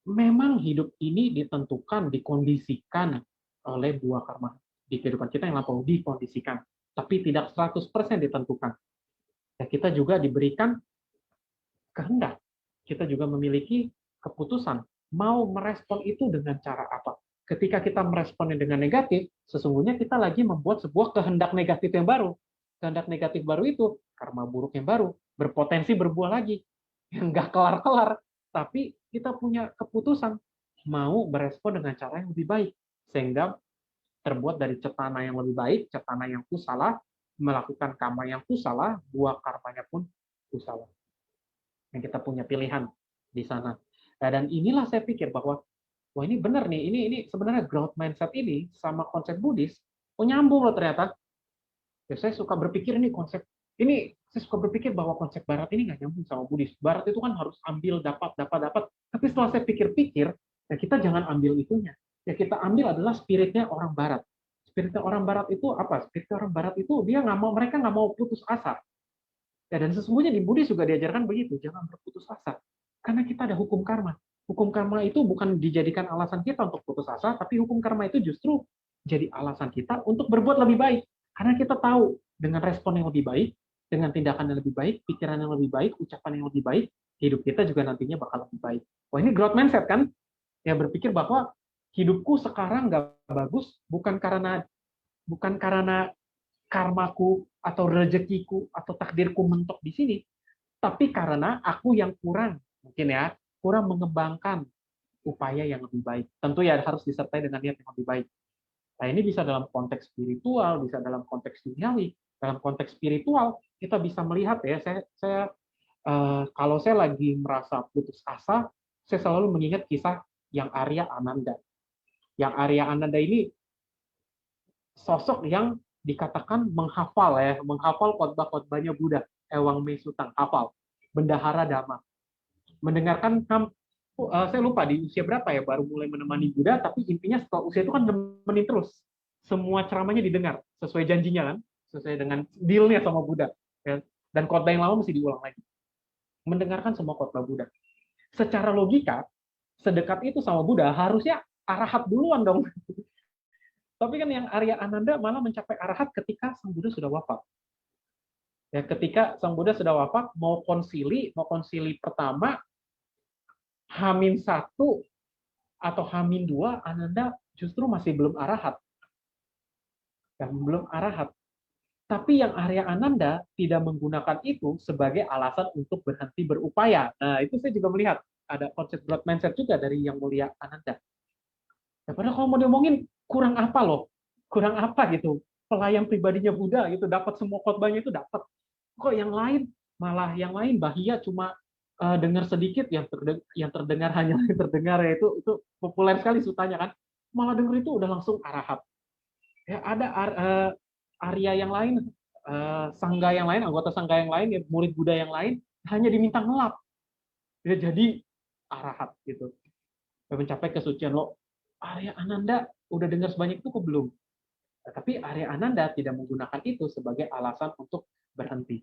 memang hidup ini ditentukan, dikondisikan oleh buah karma di kehidupan kita yang lampau, dikondisikan. Tapi tidak 100% ditentukan. Ya, kita juga diberikan kehendak. Kita juga memiliki keputusan mau merespon itu dengan cara apa. Ketika kita meresponnya dengan negatif, sesungguhnya kita lagi membuat sebuah kehendak negatif yang baru. Kehendak negatif baru itu, karma buruk yang baru, berpotensi berbuah lagi. Yang nggak kelar-kelar. Tapi kita punya keputusan mau berespon dengan cara yang lebih baik. Sehingga terbuat dari cetana yang lebih baik, cetana yang kusala, melakukan karma yang kusala, buah karmanya pun kusala. Yang kita punya pilihan di sana. Nah, dan inilah saya pikir bahwa wah ini benar nih, ini sebenarnya growth mindset ini sama konsep Buddhis, oh nyambung loh ternyata. Ya, saya suka berpikir ini konsep ini saya suka berpikir bahwa konsep Barat ini nggak nyambung sama Buddhis. Barat itu kan harus ambil dapat. Tapi setelah saya pikir-pikir, ya kita jangan ambil itunya. Ya kita ambil adalah spiritnya orang Barat. Spiritnya orang Barat itu apa? Spiritnya orang Barat itu dia nggak mau, mereka nggak mau putus asa. Ya, dan sesungguhnya di Buddhis juga diajarkan begitu, jangan berputus asa. Karena kita ada hukum karma. Hukum karma itu bukan dijadikan alasan kita untuk putus asa, tapi hukum karma itu justru jadi alasan kita untuk berbuat lebih baik. Karena kita tahu dengan respon yang lebih baik, dengan tindakan yang lebih baik, pikiran yang lebih baik, ucapan yang lebih baik, hidup kita juga nantinya bakal lebih baik. Wah ini growth mindset kan? Ya berpikir bahwa hidupku sekarang nggak bagus bukan karena karmaku atau rezekiku atau takdirku mentok di sini, tapi karena aku yang mungkin ya, kurang mengembangkan upaya yang lebih baik. Tentu ya harus disertai dengan niat yang lebih baik. Nah, ini bisa dalam konteks spiritual, bisa dalam konteks duniawi. Dalam konteks spiritual, kita bisa melihat ya, kalau saya lagi merasa putus asa, saya selalu mengingat kisah yang Arya Ananda. Yang Arya Ananda ini sosok yang dikatakan menghafal khotbah-khotbahnya Buddha, Ewang Mesutang, hafal, bendahara dhamma. Mendengarkan, saya lupa di usia berapa ya, baru mulai menemani Buddha, tapi intinya setelah usia itu kan nemenin terus. Semua ceramahnya didengar, sesuai janjinya kan, sesuai dengan deal-nya sama Buddha. Ya. Dan khotbah yang lama mesti diulang lagi. Mendengarkan semua khotbah Buddha. Secara logika, sedekat itu sama Buddha, harusnya arahat duluan dong. Tapi kan yang Arya Ananda malah mencapai arahat ketika Sang Buddha sudah wafat. Ya, ketika Sang Buddha sudah wafat, mau konsili pertama, H-1 atau H-2, Ananda justru masih belum arahat. Ya, belum arahat. Tapi yang Arya Ananda tidak menggunakan itu sebagai alasan untuk berhenti berupaya. Nah, itu saya juga melihat ada konsep growth mindset juga dari Yang Mulia Ananda. Ya, padahal kalau mau diomongin, kurang apa loh? Kurang apa gitu? Pelayan pribadinya Buddha gitu, dapat semua khotbahnya itu dapat. Kok yang lain malah yang lain bahia cuma dengar sedikit, yang terdengar hanya yang terdengar, ya itu populer sekali sutanya kan. Malah denger itu udah langsung arahat. Ya ada Arya yang lain, sangga yang lain, anggota sangga yang lain, ya, murid Buddha yang lain hanya diminta ngelap. Ya, jadi arahat gitu. Mencapai kesucian lo. Arya Ananda udah dengar sebanyak itu kok belum? Nah, tapi Arya Ananda tidak menggunakan itu sebagai alasan untuk berhenti.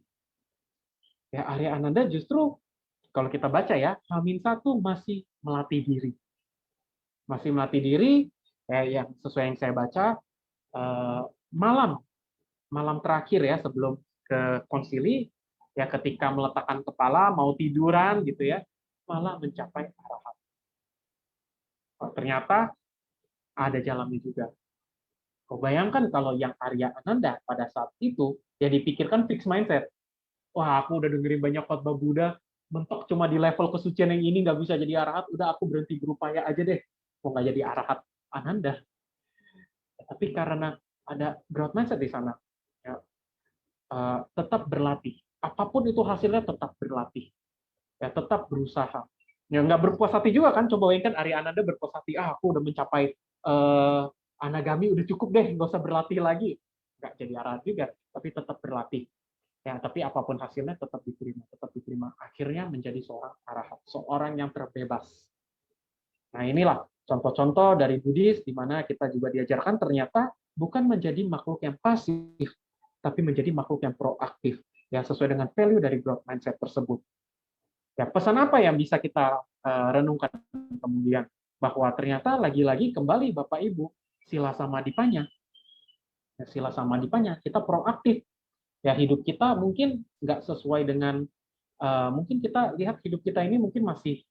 Ya, Arya Ananda justru kalau kita baca ya, H-1 masih melatih diri. Masih melatih diri, yang sesuai yang saya baca, malam terakhir ya sebelum ke konsili, ya ketika meletakkan kepala mau tiduran gitu ya, malah mencapai arahat. Ternyata ada jalannya juga. Kau bayangkan kalau yang Arya Ananda pada saat itu, ya dipikirkan fixed mindset. Wah, aku udah dengerin banyak khotbah Buddha, mentok cuma di level kesucian yang ini nggak bisa jadi arahat, udah aku berhenti berupaya aja deh. Kok nggak jadi arahat Ananda. Tapi karena ada growth mindset di sana, ya, tetap berlatih. Apapun itu hasilnya tetap berlatih. Ya, tetap berusaha. Ya nggak berpuas hati juga kan, coba bayangkan Ari Ananda berpuas hati, aku udah mencapai anagami, udah cukup deh, nggak usah berlatih lagi. Nggak jadi arahat juga, tapi tetap berlatih. Ya, tapi apapun hasilnya tetap diterima, tetap diterima. Akhirnya menjadi seorang arahat, seorang yang terbebas. Nah, inilah contoh-contoh dari Buddhis di mana kita juga diajarkan ternyata bukan menjadi makhluk yang pasif, tapi menjadi makhluk yang proaktif, yang sesuai dengan value dari growth mindset tersebut. Ya, pesan apa yang bisa kita renungkan kemudian? Bahwa ternyata lagi-lagi kembali Bapak Ibu, sila samadipanya. Ya, sila samadipanya, kita proaktif. Ya, hidup kita mungkin nggak sesuai dengan, mungkin kita lihat hidup kita ini mungkin masih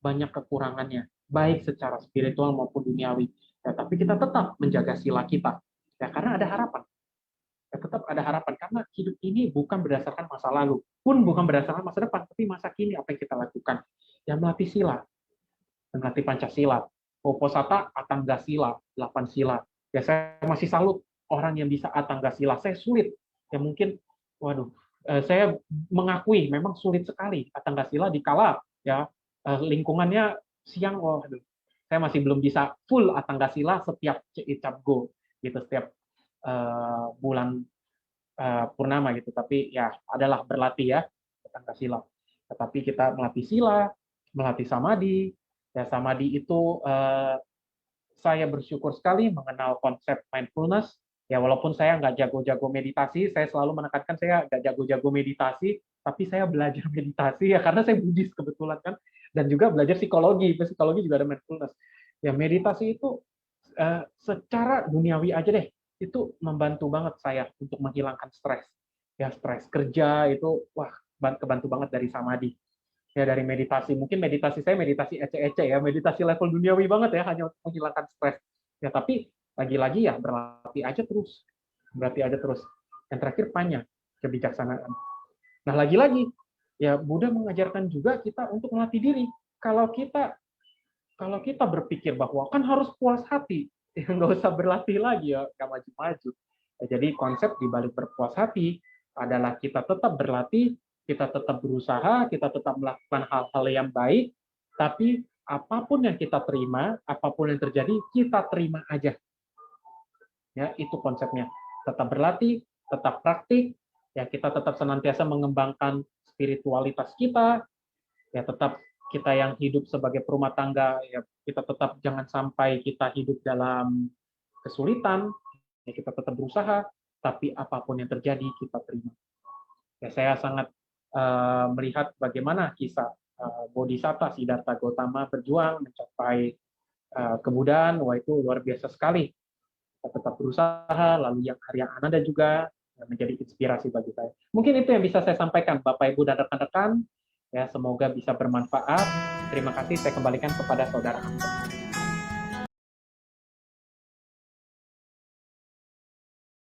banyak kekurangannya, baik secara spiritual maupun duniawi. Ya, tapi kita tetap menjaga sila kita. Ya, karena ada harapan. Ya, tetap ada harapan karena hidup ini bukan berdasarkan masa lalu, pun bukan berdasarkan masa depan, tapi masa kini apa yang kita lakukan. Ya, melatih sila, melatih Pancasila, Poposata Atanggasila, 8 sila. Ya, saya masih salut orang yang bisa Atanggasila. Saya sulit. Ya mungkin, waduh, saya mengakui memang sulit sekali Atanggasila dikala ya lingkungannya siang. Waduh, saya masih belum bisa full Atanggasila setiap Capgo gitu, setiap bulan purnama gitu. Tapi ya adalah berlatih ya Atanggasila. Tetapi kita melatih sila, melatih samadhi. Ya, samadhi itu saya bersyukur sekali mengenal konsep mindfulness. Ya, walaupun saya nggak jago-jago meditasi, saya selalu menekankan saya nggak jago-jago meditasi, tapi saya belajar meditasi ya karena saya Buddhis kebetulan kan, dan juga belajar psikologi. Psikologi juga ada mindfulness. Ya, meditasi itu secara duniawi aja deh, itu membantu banget saya untuk menghilangkan stres. Ya, stres kerja itu, wah, kebantu banget dari samadhi. Ya, dari meditasi. Mungkin meditasi saya meditasi ece-ece ya, meditasi level duniawi banget ya, hanya untuk menghilangkan stres. Ya, tapi lagi-lagi ya berlatih aja terus. Berlatih aja terus. Yang terakhir panya, kebijaksanaan. Nah, lagi-lagi ya Buddha mengajarkan juga kita untuk melatih diri. Kalau kita berpikir bahwa kan harus puas hati, ya nggak usah berlatih lagi ya, nggak maju-maju. Ya, jadi konsep di balik berpuas hati adalah kita tetap berlatih, kita tetap berusaha, kita tetap melakukan hal-hal yang baik, tapi apapun yang kita terima, apapun yang terjadi, kita terima aja. Ya, itu konsepnya. Tetap berlatih, tetap praktik, ya kita tetap senantiasa mengembangkan spiritualitas kita, ya tetap kita yang hidup sebagai perumah tangga, ya kita tetap jangan sampai kita hidup dalam kesulitan, ya kita tetap berusaha, tapi apapun yang terjadi kita terima. Ya, saya sangat melihat bagaimana kisah Bodhisatta Siddhartha Gautama berjuang mencapai kemudahan, wah itu luar biasa sekali. Kita tetap berusaha, lalu yang Arya Ananda juga menjadi inspirasi bagi saya. Mungkin itu yang bisa saya sampaikan, Bapak Ibu dan rekan-rekan. Ya, semoga bisa bermanfaat. Terima kasih, saya kembalikan kepada Saudara Hamzah.